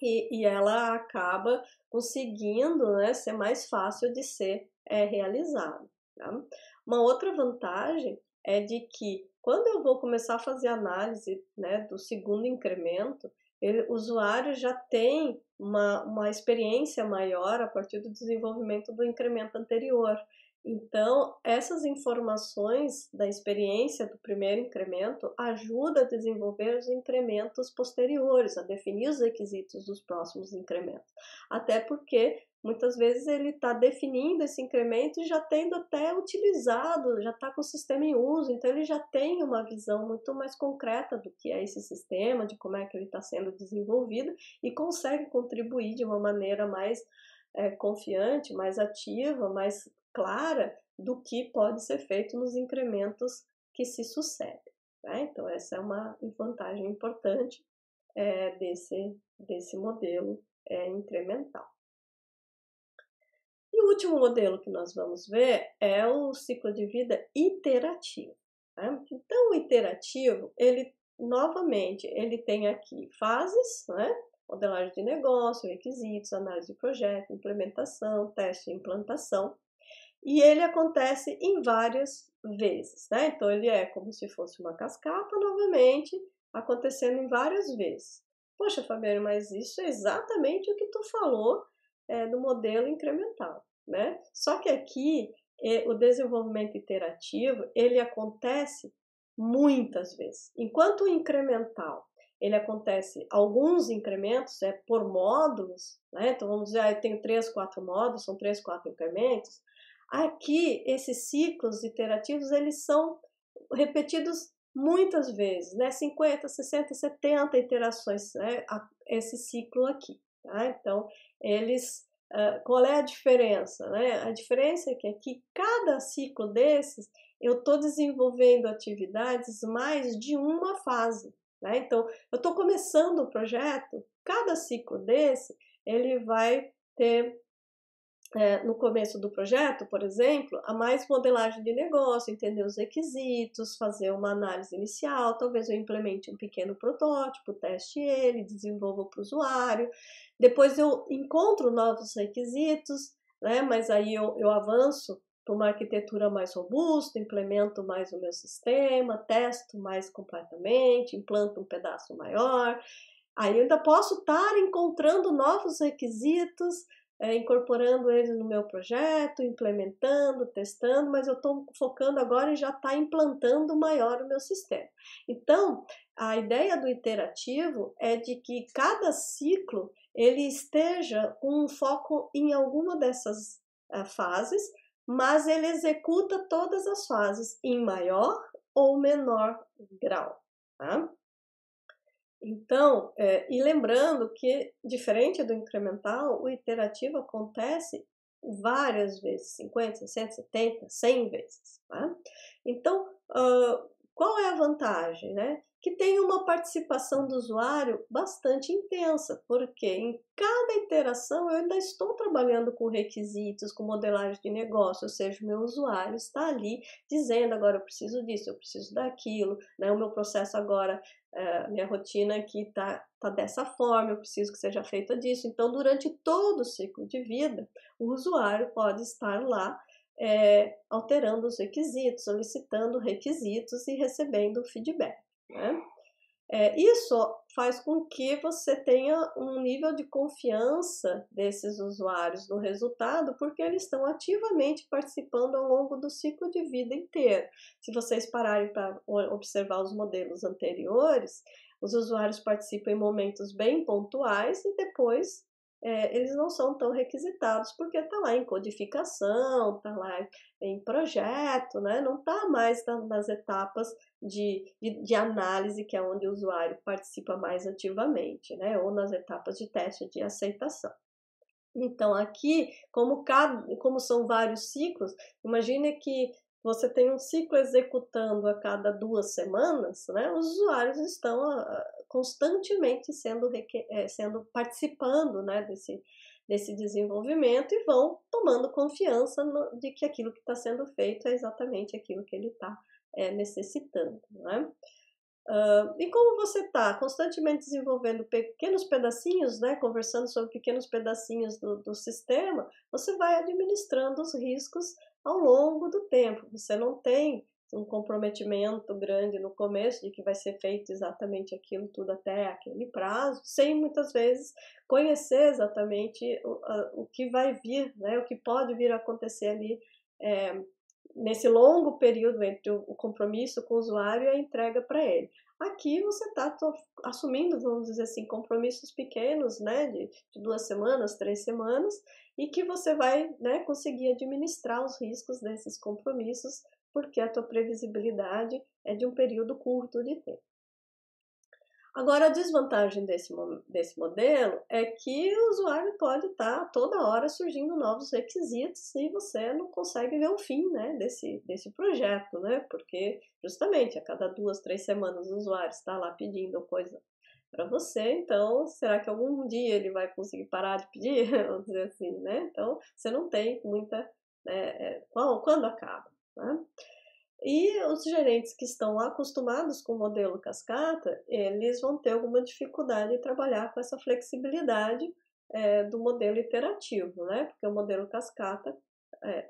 e ela acaba conseguindo, né, ser mais fácil de ser realizada, tá? Uma outra vantagem é de que quando eu vou começar a fazer análise, né, do segundo incremento, o usuário já tem uma experiência maior a partir do desenvolvimento do incremento anterior. Então, essas informações da experiência do primeiro incremento ajudam a desenvolver os incrementos posteriores, a definir os requisitos dos próximos incrementos. Até porque, muitas vezes, ele está definindo esse incremento e já tendo até utilizado, já está com o sistema em uso, então ele já tem uma visão muito mais concreta do que é esse sistema, de como é que ele está sendo desenvolvido e consegue contribuir de uma maneira mais confiante, mais ativa, mais clara do que pode ser feito nos incrementos que se sucedem, né? Então, essa é uma vantagem importante desse modelo incremental. E o último modelo que nós vamos ver é o ciclo de vida iterativo. Né? Então, o iterativo, ele novamente, ele tem aqui fases, né? Modelagem de negócio, requisitos, análise de projeto, implementação, teste e implantação. E ele acontece em várias vezes, né? Então, ele é como se fosse uma cascata, novamente, acontecendo em várias vezes. Poxa, Fabiana, mas isso é exatamente o que tu falou do modelo incremental, né? Só que aqui, o desenvolvimento iterativo, ele acontece muitas vezes. Enquanto o incremental, ele acontece alguns incrementos, por módulos, né? Então, vamos dizer, eu tenho 3, 4 módulos, são 3, 4 incrementos. Aqui, esses ciclos iterativos, eles são repetidos muitas vezes, né? 50, 60, 70 iterações, né? Esse ciclo aqui, tá? Então, qual é a diferença, né? A diferença é que aqui, cada ciclo desses, eu estou desenvolvendo atividades mais de uma fase, né? Então, eu estou começando o projeto, cada ciclo desse, ele vai ter no começo do projeto, por exemplo, a mais modelagem de negócio, entender os requisitos, fazer uma análise inicial, talvez eu implemente um pequeno protótipo, teste ele, desenvolva para o usuário, depois eu encontro novos requisitos, né, mas aí eu avanço para uma arquitetura mais robusta, implemento mais o meu sistema, testo mais completamente, implanto um pedaço maior, aí eu ainda posso estar encontrando novos requisitos, incorporando eles no meu projeto, implementando, testando, mas eu estou focando agora em já estar implantando maior o meu sistema. Então, a ideia do iterativo é de que cada ciclo ele esteja com um foco em alguma dessas fases, mas ele executa todas as fases em maior ou menor grau, tá? Então, e lembrando que, diferente do incremental, o iterativo acontece várias vezes, 50, 60, 70, 100 vezes. Tá? Então, qual é a vantagem? Né? Que tem uma participação do usuário bastante intensa, porque em cada iteração eu ainda estou trabalhando com requisitos, com modelagem de negócio, ou seja, o meu usuário está ali dizendo, agora eu preciso disso, eu preciso daquilo, né? O meu processo agora, minha rotina aqui está dessa forma, eu preciso que seja feita disso. Então, durante todo o ciclo de vida, o usuário pode estar lá alterando os requisitos, solicitando requisitos e recebendo feedback. Né? Isso faz com que você tenha um nível de confiança desses usuários no resultado, porque eles estão ativamente participando ao longo do ciclo de vida inteiro. Se vocês pararem para observar os modelos anteriores, os usuários participam em momentos bem pontuais e depois eles não são tão requisitados, porque está lá em codificação, está lá em projeto, né? Não está mais nas etapas de análise, que é onde o usuário participa mais ativamente, né? Ou nas etapas de teste de aceitação. Então, aqui, como são vários ciclos, imagine que você tem um ciclo executando a cada 2 semanas, né? Os usuários estão constantemente participando, né, desse desenvolvimento e vão tomando confiança de que aquilo que está sendo feito é exatamente aquilo que ele está necessitando, né? E como você está constantemente desenvolvendo pequenos pedacinhos, né, conversando sobre pequenos pedacinhos do sistema, você vai administrando os riscos ao longo do tempo. Você não tem um comprometimento grande no começo de que vai ser feito exatamente aquilo tudo até aquele prazo, sem muitas vezes conhecer exatamente o que vai vir, né, o que pode vir a acontecer ali nesse longo período entre o compromisso com o usuário e a entrega para ele. Aqui você está assumindo, vamos dizer assim, compromissos pequenos, né, de 2 semanas, 3 semanas, e que você vai, né, conseguir administrar os riscos desses compromissos, porque a tua previsibilidade é de um período curto de tempo. Agora, a desvantagem desse modelo é que o usuário pode estar toda hora surgindo novos requisitos e você não consegue ver o fim, né, desse projeto, né, porque justamente a cada 2, 3 semanas o usuário está lá pedindo coisa para você, então será que algum dia ele vai conseguir parar de pedir? Vamos dizer assim, né? Então você não tem muita, quando acaba, né? E os gerentes que estão acostumados com o modelo cascata, eles vão ter alguma dificuldade em trabalhar com essa flexibilidade do modelo iterativo, né? Porque o modelo cascata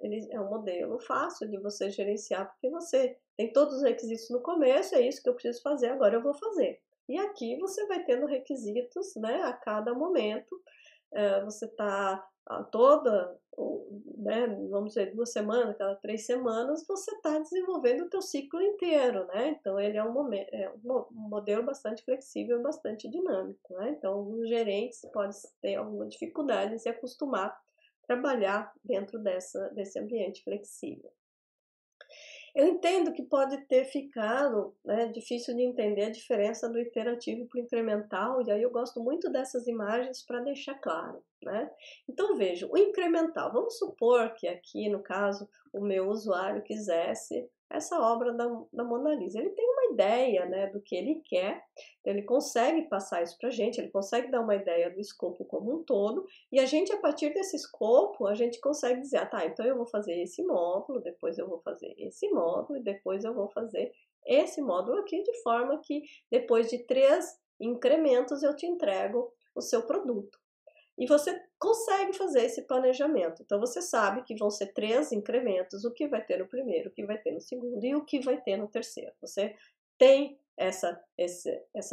ele é um modelo fácil de você gerenciar, porque você tem todos os requisitos no começo, é isso que eu preciso fazer, agora eu vou fazer. E aqui você vai tendo requisitos, né, a cada momento. Você está toda, né, vamos dizer, 2 semanas, cada 3 semanas, você está desenvolvendo o teu ciclo inteiro, né? Então ele é um modelo bastante flexível, bastante dinâmico, né? Então os gerentes podem ter alguma dificuldade em se acostumar a trabalhar dentro desse ambiente flexível. Eu entendo que pode ter ficado, né, difícil de entender a diferença do iterativo para o incremental, e aí eu gosto muito dessas imagens para deixar claro, né? Então veja, o incremental, vamos supor que aqui no caso o meu usuário quisesse essa obra da Mona Lisa. Ele tem uma ideia, né, do que ele quer, ele consegue passar isso para a gente, ele consegue dar uma ideia do escopo como um todo, e a gente, a partir desse escopo, a gente consegue dizer, tá, então eu vou fazer esse módulo, depois eu vou fazer esse módulo, e depois eu vou fazer esse módulo aqui, de forma que depois de 3 incrementos eu te entrego o seu produto. E você consegue fazer esse planejamento. Então você sabe que vão ser 3 incrementos, o que vai ter no primeiro, o que vai ter no segundo e o que vai ter no terceiro. Você tem essa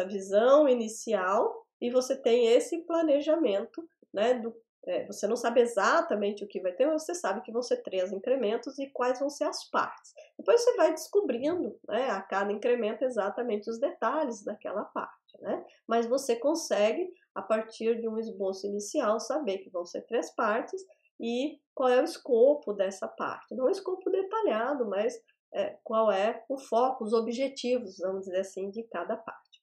visão inicial e você tem esse planejamento, né? Você não sabe exatamente o que vai ter, mas você sabe que vão ser 3 incrementos e quais vão ser as partes. Depois você vai descobrindo, né, a cada incremento exatamente os detalhes daquela parte, né? Mas você consegue, a partir de um esboço inicial, saber que vão ser 3 partes e qual é o escopo dessa parte. Não o escopo detalhado, mas qual é o foco, os objetivos, vamos dizer assim, de cada parte.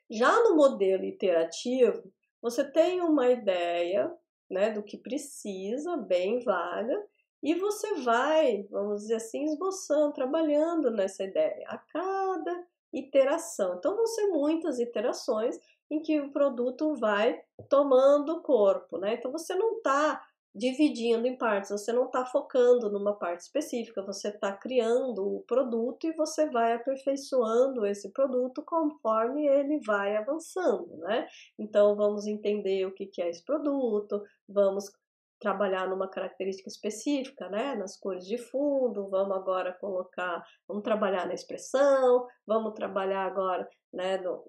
Já no modelo iterativo, você tem uma ideia, né, do que precisa, bem vaga, e você vai, vamos dizer assim, esboçando, trabalhando nessa ideia a cada iteração. Então vão ser muitas iterações em que o produto vai tomando corpo, né? Então você não está dividindo em partes, você não está focando numa parte específica, você está criando o produto e você vai aperfeiçoando esse produto conforme ele vai avançando, né? Então vamos entender o que é esse produto, vamos trabalhar numa característica específica, né, nas cores de fundo, vamos trabalhar na expressão, vamos trabalhar agora, né, no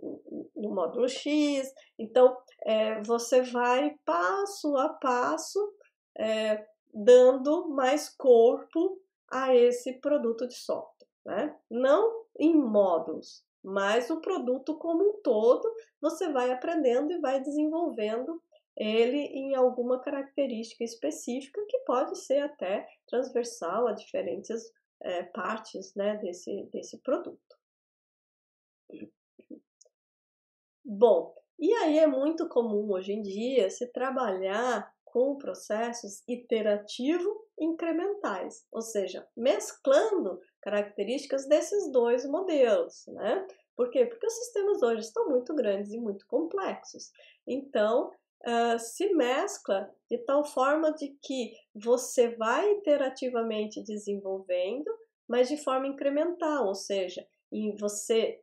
módulo X. Então, você vai passo a passo dando mais corpo a esse produto de software, né? Não em módulos, mas o produto como um todo, você vai aprendendo e vai desenvolvendo ele em alguma característica específica que pode ser até transversal a diferentes partes, né, desse produto. Bom, e aí é muito comum hoje em dia se trabalhar com processos iterativo incrementais, ou seja, mesclando características desses 2 modelos, né? Por quê? Porque os sistemas hoje estão muito grandes e muito complexos. Então, se mescla de tal forma de que você vai iterativamente desenvolvendo, mas de forma incremental, ou seja, você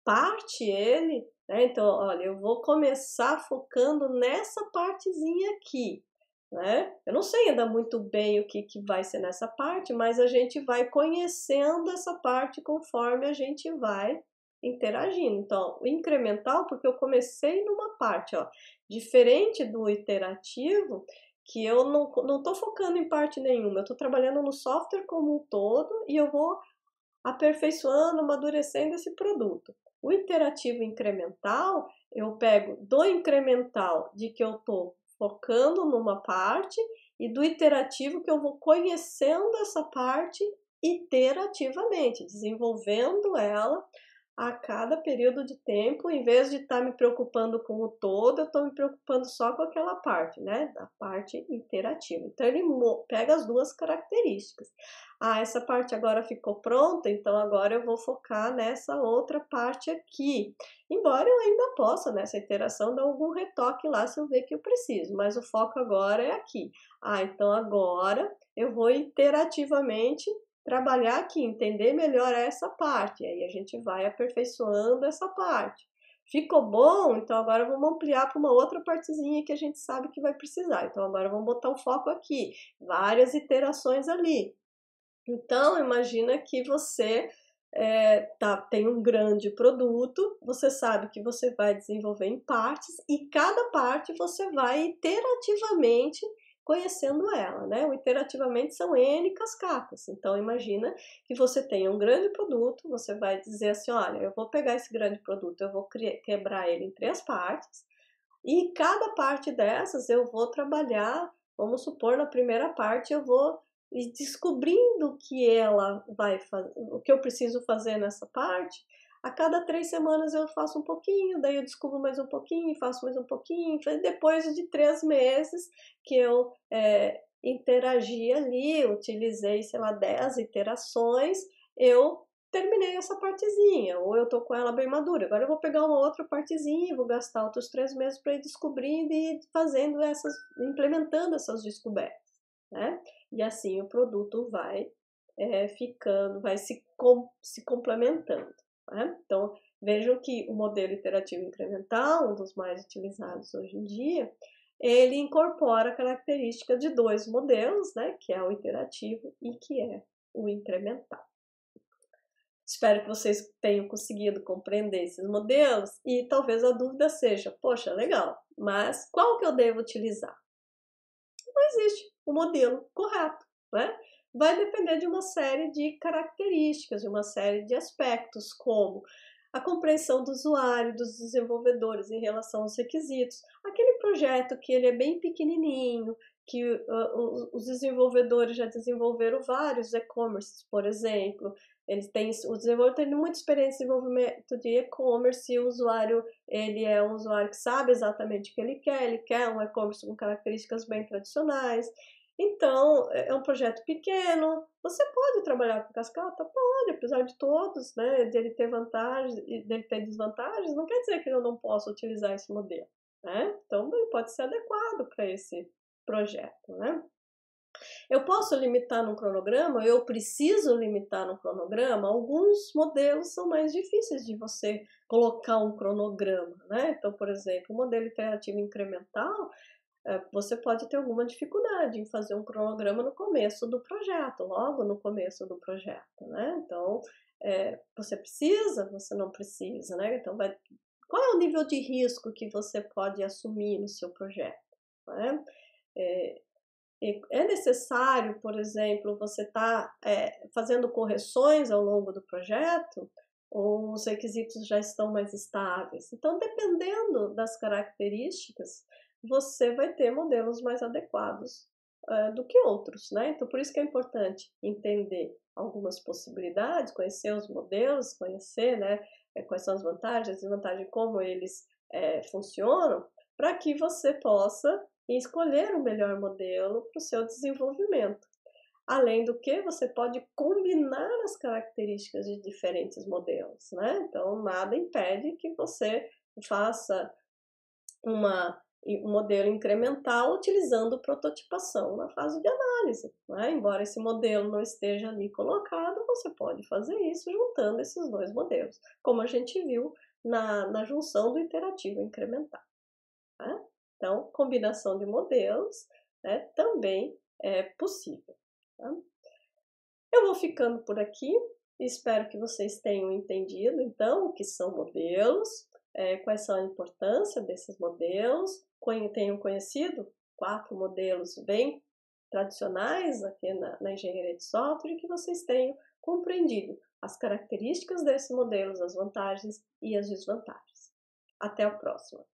parte ele, né? Então, olha, eu vou começar focando nessa partezinha aqui, né? Eu não sei ainda muito bem o que vai ser nessa parte, mas a gente vai conhecendo essa parte conforme a gente vai interagindo. Então, o incremental, porque eu comecei numa parte, ó, diferente do iterativo, que eu não estou focando em parte nenhuma, eu estou trabalhando no software como um todo e eu vou aperfeiçoando, amadurecendo esse produto. O iterativo incremental, eu pego do incremental de que eu estou focando numa parte e do iterativo que eu vou conhecendo essa parte iterativamente, desenvolvendo ela a cada período de tempo, em vez de estar me preocupando com o todo, eu estou me preocupando só com aquela parte, né? Da parte iterativa. Então ele pega as 2 características. Ah, essa parte agora ficou pronta, então agora eu vou focar nessa outra parte aqui. Embora eu ainda possa, nessa interação, dar algum retoque lá se eu ver que eu preciso, mas o foco agora é aqui. Ah, então agora eu vou iterativamente trabalhar aqui, entender melhor essa parte, aí a gente vai aperfeiçoando essa parte. Ficou bom? Então agora vamos ampliar para uma outra partezinha que a gente sabe que vai precisar. Então agora vamos botar o foco aqui, várias iterações ali. Então imagina que você tem um grande produto, você sabe que você vai desenvolver em partes e cada parte você vai iterativamente conhecendo ela, né? O iterativamente são N cascatas. Então imagina que você tem um grande produto, você vai dizer assim, olha, eu vou pegar esse grande produto, eu vou quebrar ele em 3 partes e cada parte dessas eu vou trabalhar, vamos supor, na primeira parte eu vou ir descobrindo o que ela vai fazer, o que eu preciso fazer nessa parte. A cada 3 semanas eu faço um pouquinho, daí eu descubro mais um pouquinho, faço mais um pouquinho. Depois de 3 meses que eu interagi ali, utilizei, sei lá, 10 iterações, eu terminei essa partezinha, ou eu tô com ela bem madura. Agora eu vou pegar uma outra partezinha, vou gastar outros 3 meses para ir descobrindo e fazendo implementando essas descobertas, né? E assim o produto vai ficando, vai se complementando. Né? Então, vejam que o modelo iterativo incremental, um dos mais utilizados hoje em dia, ele incorpora a característica de 2 modelos, né? Que é o iterativo e que é o incremental. Espero que vocês tenham conseguido compreender esses modelos e talvez a dúvida seja, poxa, legal, mas qual que eu devo utilizar? Não existe o modelo correto, né? Vai depender de uma série de características, de uma série de aspectos, como a compreensão do usuário, dos desenvolvedores em relação aos requisitos. Aquele projeto que ele é bem pequenininho, que os desenvolvedores já desenvolveram vários e-commerces, por exemplo. O desenvolvedor tem muita experiência em desenvolvimento de e-commerce e o usuário, ele é um usuário que sabe exatamente o que ele quer um e-commerce com características bem tradicionais. Então, é um projeto pequeno, você pode trabalhar com cascata? Pode, apesar de todos, né, dele ter vantagens e dele ter desvantagens, não quer dizer que eu não possa utilizar esse modelo, né? Então, ele pode ser adequado para esse projeto, né? Eu posso limitar no cronograma, eu preciso limitar no cronograma, alguns modelos são mais difíceis de você colocar um cronograma, né? Então, por exemplo, o modelo iterativo incremental, você pode ter alguma dificuldade em fazer um cronograma no começo do projeto, logo no começo do projeto, né? Então, você precisa, você não precisa, né? Então, qual é o nível de risco que você pode assumir no seu projeto, né? É necessário, por exemplo, você estar fazendo correções ao longo do projeto ou os requisitos já estão mais estáveis? Então, dependendo das características, você vai ter modelos mais adequados do que outros, né? Então, por isso que é importante entender algumas possibilidades, conhecer os modelos, conhecer, né, quais são as vantagens, desvantagens, como eles funcionam, para que você possa escolher o melhor modelo para o seu desenvolvimento. Além do que, você pode combinar as características de diferentes modelos, né? Então, nada impede que você faça um modelo incremental utilizando prototipação na fase de análise, né? Embora esse modelo não esteja ali colocado, você pode fazer isso juntando esses 2 modelos, como a gente viu na junção do iterativo incremental, né? Então, combinação de modelos, né, também é possível. Tá? Eu vou ficando por aqui. Espero que vocês tenham entendido, então, o que são modelos, quais são a importância desses modelos, tenham conhecido 4 modelos bem tradicionais aqui na engenharia de software e que vocês tenham compreendido as características desses modelos, as vantagens e as desvantagens. Até a próxima!